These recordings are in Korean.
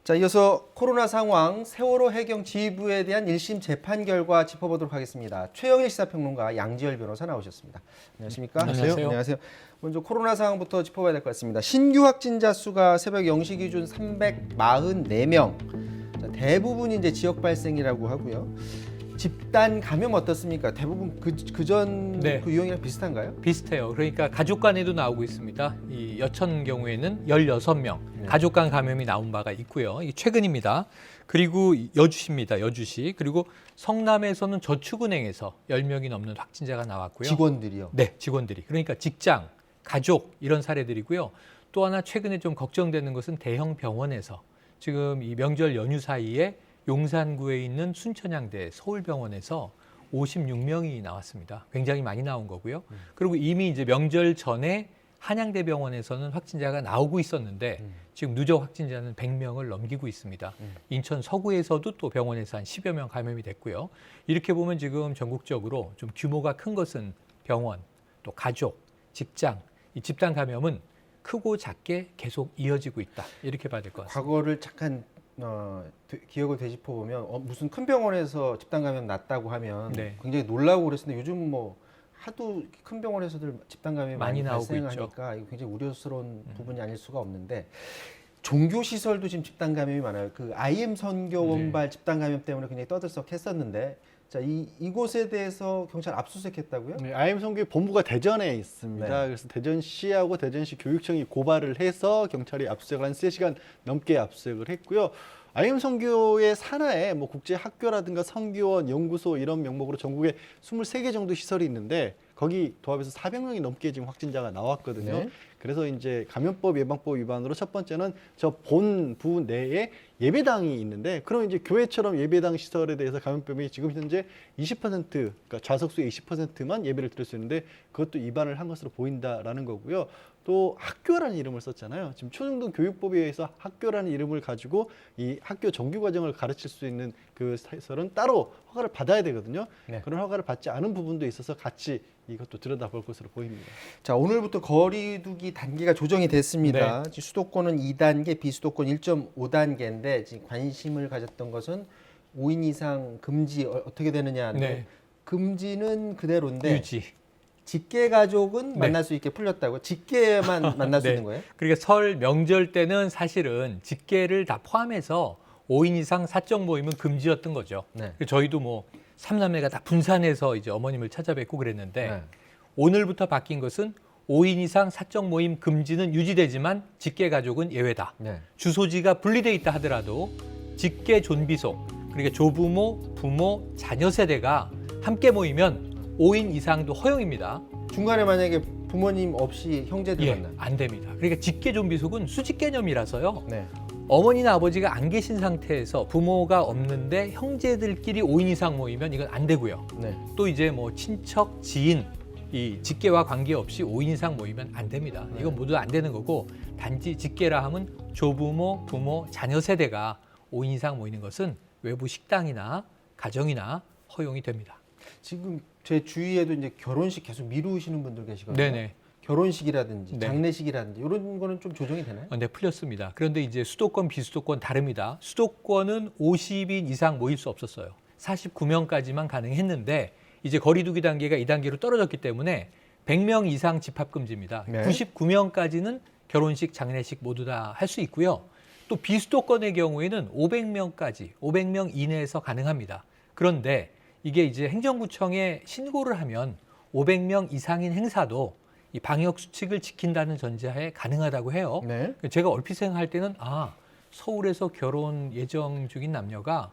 자, 이어서 코로나 상황, 세월호 해경 지휘부에 대한 1심 재판 결과 짚어보도록 하겠습니다. 최영일 시사평론가, 양지열 변호사 나오셨습니다. 안녕하십니까? 안녕하세요. 안녕하세요. 먼저 코로나 상황부터 짚어봐야 될 것 같습니다. 신규 확진자 수가 새벽 0시 기준 344명. 자, 대부분이 이제 지역 발생이라고 하고요. 집단 감염 어떻습니까? 대부분 그전 네. 그 유형이랑 비슷한가요? 비슷해요. 그러니까 가족 간에도 나오고 있습니다. 이 여천 경우에는 16명 네. 가족 간 감염이 나온 바가 있고요. 이 최근입니다. 그리고 여주시입니다. 여주시. 그리고 성남에서는 저축은행에서 10명이 넘는 확진자가 나왔고요. 직원들이요? 네, 직원들이. 그러니까 직장, 가족 이런 사례들이고요. 또 하나 최근에 좀 걱정되는 것은 대형 병원에서 지금 이 명절 연휴 사이에 용산구에 있는 순천향대 서울병원에서 56명이 나왔습니다. 굉장히 많이 나온 거고요. 그리고 이미 이제 명절 전에 한양대병원에서는 확진자가 나오고 있었는데 지금 누적 확진자는 100명을 넘기고 있습니다. 인천 서구에서도 또 병원에서 한 10여 명 감염이 됐고요. 이렇게 보면 지금 전국적으로 좀 규모가 큰 것은 병원, 또 가족, 직장, 이 집단 감염은 크고 작게 계속 이어지고 있다. 이렇게 봐야 될 것 같습니다. 과거를 잠깐 기억을 되짚어 보면 무슨 큰 병원에서 집단 감염 났다고 하면 네. 굉장히 놀라고 그랬었는데 요즘 뭐 하도 큰 병원에서들 집단 감염이 많이 나오고 발생하니까 이거 굉장히 우려스러운 부분이 아닐 수가 없는데 종교 시설도 지금 집단 감염이 많아요. 그 IM 선교 원발 집단 감염 때문에 굉장히 떠들썩했었는데 자, 이곳에 대해서 경찰 압수수색했다고요? 네, IM 선교회 본부가 대전에 있습니다. 네. 그래서 대전시하고 대전시 교육청이 고발을 해서 경찰이 압수수색을 한 3시간 넘게 압수수색을 했고요. IM 선교회 산하에 뭐 국제 학교라든가 선교원, 연구소 이런 명목으로 전국에 23개 정도 시설이 있는데 거기 도합해서 400명이 넘게 지금 확진자가 나왔거든요. 네. 그래서 이제 감염법 예방법 위반으로 첫 번째는 저 본부 내에 예배당이 있는데 그럼 이제 교회처럼 예배당 시설에 대해서 감염병이 지금 현재 20% 그러니까 좌석수의 20%만 예배를 드릴 수 있는데 그것도 위반을 한 것으로 보인다라는 거고요. 또 학교라는 이름을 썼잖아요. 지금 초중등 교육법에 의해서 학교라는 이름을 가지고 이 학교 정규 과정을 가르칠 수 있는 그 시설은 따로 허가를 받아야 되거든요. 네. 그런 허가를 받지 않은 부분도 있어서 같이 이것도 들여다볼 것으로 보입니다. 자, 오늘부터 거리두기 단계가 조정이 됐습니다. 지금 수도권은 2단계, 비수도권 1.5단계인데 지금 관심을 가졌던 것은 5인 이상 금지 어떻게 되느냐인데 네. 금지는 그대로인데 유지. 직계 가족은 네. 만날 수 있게 풀렸다고? 직계만 만날 수 네. 있는 거예요? 그러니까 설 명절 때는 사실은 직계를 다 포함해서 5인 이상 사적 모임은 금지였던 거죠. 네. 저희도 뭐 삼남매가 다 분산해서 이제 어머님을 찾아뵙고 그랬는데 네. 오늘부터 바뀐 것은 5인 이상 사적 모임 금지는 유지되지만 직계 가족은 예외다. 네. 주소지가 분리돼 있다 하더라도 직계 존비속, 그러니까 조부모, 부모, 자녀 세대가 함께 모이면 5인 이상도 허용입니다. 중간에 만약에 부모님 없이 형제들 예, 만나. 안 됩니다. 그러니까 직계 존비속은 수직 개념이라서요. 네. 어머니나 아버지가 안 계신 상태에서 부모가 없는데 형제들끼리 5인 이상 모이면 이건 안 되고요. 네. 또 이제 뭐 친척, 지인, 이 직계와 관계없이 5인 이상 모이면 안 됩니다. 이건 모두 안 되는 거고 단지 직계라 하면 조부모, 부모, 자녀 세대가 5인 이상 모이는 것은 외부 식당이나 가정이나 허용이 됩니다. 지금 제 주위에도 이제 결혼식 계속 미루시는 분들 계시거든요. 네네. 결혼식이라든지 네. 장례식이라든지 이런 거는 좀 조정이 되나요? 네, 풀렸습니다. 그런데 이제 수도권, 비수도권 다릅니다. 수도권은 50인 이상 모일 수 없었어요. 49명까지만 가능했는데 이제 거리두기 단계가 2단계로 떨어졌기 때문에 100명 이상 집합 금지입니다. 네. 99명까지는 결혼식, 장례식 모두 다 할 수 있고요. 또 비수도권의 경우에는 500명까지, 500명 이내에서 가능합니다. 그런데 이게 이제 행정구청에 신고를 하면 500명 이상인 행사도 이 방역 수칙을 지킨다는 전제하에 가능하다고 해요. 네. 제가 얼핏 생각할 때는 서울에서 결혼 예정 중인 남녀가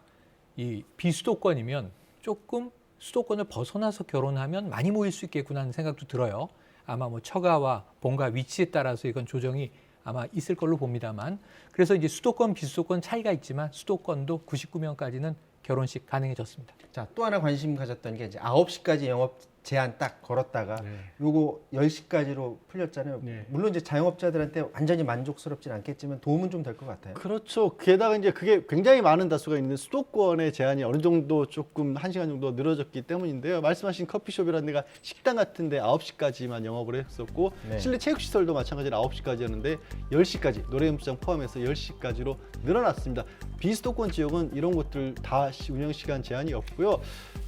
이 비수도권이면 조금 수도권을 벗어나서 결혼하면 많이 모일 수 있겠구나 하는 생각도 들어요. 아마 뭐 처가와 본가 위치에 따라서 이건 조정이 아마 있을 걸로 봅니다만 그래서 이제 수도권, 비수도권 차이가 있지만 수도권도 99명까지는 결혼식 가능해졌습니다. 자, 또 하나 관심 가졌던 게 이제 9시까지 영업 제한 딱 걸었다가 네. 요거 10시까지로 풀렸잖아요. 네. 물론 이제 자영업자들한테 완전히 만족스럽진 않겠지만 도움은 좀 될 것 같아요. 그렇죠. 게다가 이제 그게 굉장히 많은 다수가 있는 수도권의 제한이 어느 정도 조금 1시간 정도 늘어졌기 때문인데요. 말씀하신 커피숍이라는 데가 식당 같은 데 9시까지만 영업을 했었고 네. 실내 체육시설도 마찬가지로 9시까지였는데 10시까지 노래연습장 포함해서 10시까지로 늘어났습니다. 비수도권 지역은 이런 것들 다 운영시간 제한이 없고요.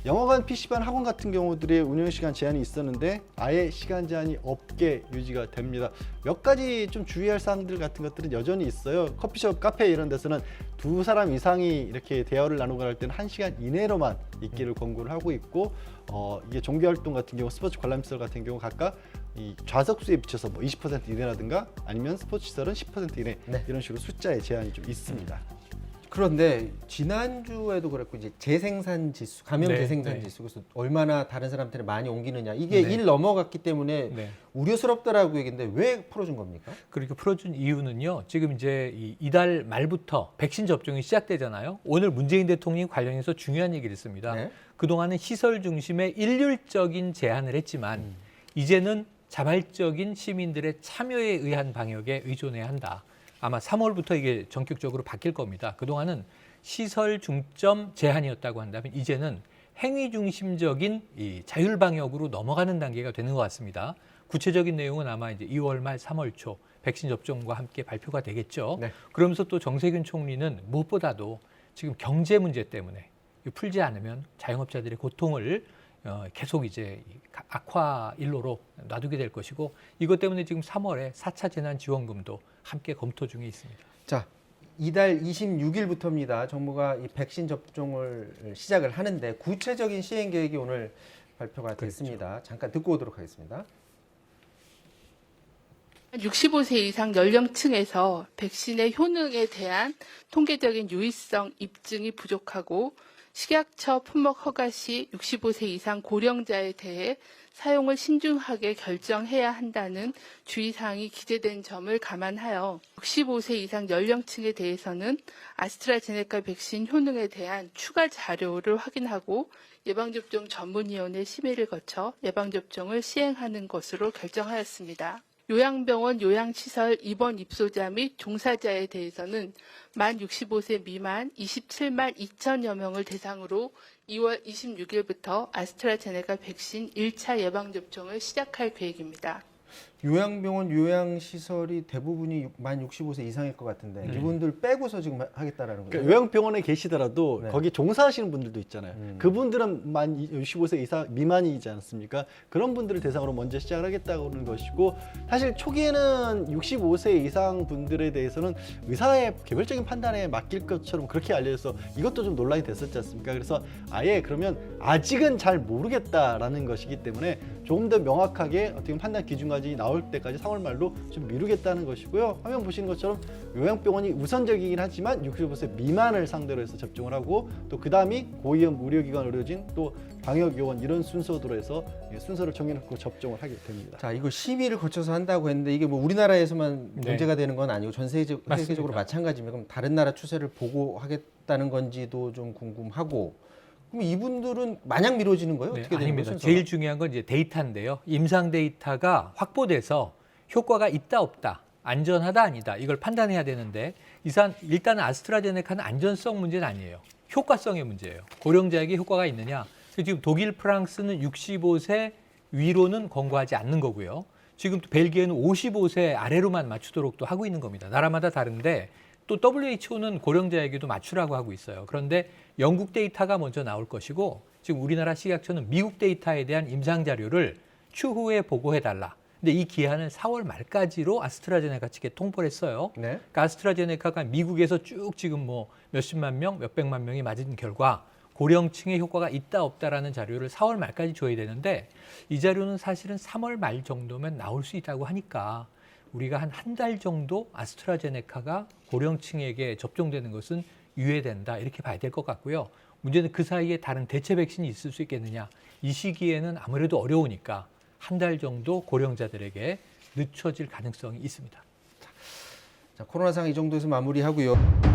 영어관, PC반, 학원 같은 경우들의 운영시간 제한이 있었는데 아예 시간 제한이 없게 유지가 됩니다. 몇 가지 좀 주의할 사항들 같은 것들은 여전히 있어요. 커피숍, 카페 이런 데서는 2사람 이상이 이렇게 대화를 나누거나 할 때는 1시간 이내로만 있기를 권고를 하고 있고 이게 종교활동 같은 경우, 스포츠 관람시설 같은 경우 각각 이 좌석수에 비춰서 뭐 20% 이내라든가 아니면 스포츠 시설은 10% 이내 네. 이런 식으로 숫자의 제한이 좀 있습니다. 그런데 지난주에도 그랬고 이제 재생산 지수, 감염 네, 재생산 네. 지수 그래서 얼마나 다른 사람들이 많이 옮기느냐 이게 네. 1 넘어갔기 때문에 네. 우려스럽다라고 얘기했는데 왜 풀어준 겁니까? 그렇게 풀어준 이유는요. 지금 이제 이달 말부터 백신 접종이 시작되잖아요. 오늘 문재인 대통령이 관련해서 중요한 얘기를 했습니다. 네. 그동안은 시설 중심의 일률적인 제한을 했지만 이제는 자발적인 시민들의 참여에 의한 방역에 의존해야 한다. 아마 3월부터 이게 전격적으로 바뀔 겁니다. 그동안은 시설 중점 제한이었다고 한다면 이제는 행위 중심적인 이 자율 방역으로 넘어가는 단계가 되는 것 같습니다. 구체적인 내용은 아마 이제 2월 말 3월 초 백신 접종과 함께 발표가 되겠죠. 네. 그러면서 또 정세균 총리는 무엇보다도 지금 경제 문제 때문에 이거 풀지 않으면 자영업자들의 고통을 계속 이제 악화 일로로 놔두게 될 것이고 이것 때문에 지금 3월에 4차 재난지원금도 함께 검토 중에 있습니다. 자, 이달 26일부터입니다. 정부가 이 백신 접종을 시작을 하는데 구체적인 시행 계획이 오늘 발표가 됐습니다. 잠깐 듣고 오도록 하겠습니다. 65세 이상 연령층에서 백신의 효능에 대한 통계적인 유의성 입증이 부족하고 식약처 품목 허가 시 65세 이상 고령자에 대해 사용을 신중하게 결정해야 한다는 주의사항이 기재된 점을 감안하여 65세 이상 연령층에 대해서는 아스트라제네카 백신 효능에 대한 추가 자료를 확인하고 예방접종 전문위원회 심의를 거쳐 예방접종을 시행하는 것으로 결정하였습니다. 요양병원, 요양시설 입원 입소자 및 종사자에 대해서는 만 65세 미만 27만 2천여 명을 대상으로 2월 26일부터 아스트라제네카 백신 1차 예방접종을 시작할 계획입니다. 요양병원, 요양시설이 대부분이 만 65세 이상일 것 같은데 네. 이분들 빼고서 지금 하겠다라는 거예요. 그러니까 요양병원에 계시더라도 네. 거기 종사하시는 분들도 있잖아요. 그분들은 만 65세 이상 미만이지 않습니까? 그런 분들을 대상으로 먼저 시작을 하겠다고 하는 것이고 사실 초기에는 65세 이상 분들에 대해서는 의사의 개별적인 판단에 맡길 것처럼 그렇게 알려져서 이것도 좀 논란이 됐었지 않습니까? 그래서 아예 그러면 아직은 잘 모르겠다라는 것이기 때문에 조금 더 명확하게 어떻게 보면 판단 기준까지 나올 때까지 3월 말로 좀 미루겠다는 것이고요. 화면 보시는 것처럼 요양병원이 우선적이긴 하지만 65세 미만을 상대로 해서 접종을 하고 또 그 다음이 고위험 의료기관 의료진 또 방역요원 이런 순서로 해서 순서를 정해놓고 접종을 하게 됩니다. 자, 이거 심의를 거쳐서 한다고 했는데 이게 뭐 우리나라에서만 네. 문제가 되는 건 아니고 전 맞습니다. 세계적으로 마찬가지입니다. 그럼 다른 나라 추세를 보고 하겠다는 건지도 좀 궁금하고 그럼 이분들은 마냥 미뤄지는 거예요? 네, 어떻게 되는 아닙니다. 거예요? 제일 중요한 건 이제 데이터인데요. 임상 데이터가 확보돼서 효과가 있다 없다, 안전하다 아니다 이걸 판단해야 되는데 일단 아스트라제네카는 안전성 문제는 아니에요. 효과성의 문제예요. 고령자에게 효과가 있느냐. 지금 독일, 프랑스는 65세 위로는 권고하지 않는 거고요. 지금 또 벨기에는 55세 아래로만 맞추도록 또 하고 있는 겁니다. 나라마다 다른데 또 WHO는 고령자에게도 맞추라고 하고 있어요. 그런데 영국 데이터가 먼저 나올 것이고 지금 우리나라 식약처는 미국 데이터에 대한 임상 자료를 추후에 보고해달라. 근데 이 기한을 4월 말까지로 아스트라제네카 측에 통보를 했어요. 네. 그러니까 아스트라제네카가 미국에서 쭉 지금 뭐 몇십만 명, 몇백만 명이 맞은 결과 고령층의 효과가 있다 없다라는 자료를 4월 말까지 줘야 되는데 이 자료는 사실은 3월 말 정도면 나올 수 있다고 하니까 우리가 한 달 정도 아스트라제네카가 고령층에게 접종되는 것은 유예된다 이렇게 봐야 될 것 같고요. 문제는 그 사이에 다른 대체 백신이 있을 수 있겠느냐. 이 시기에는 아무래도 어려우니까 한 달 정도 고령자들에게 늦춰질 가능성이 있습니다. 자, 코로나 상황 이 정도에서 마무리하고요.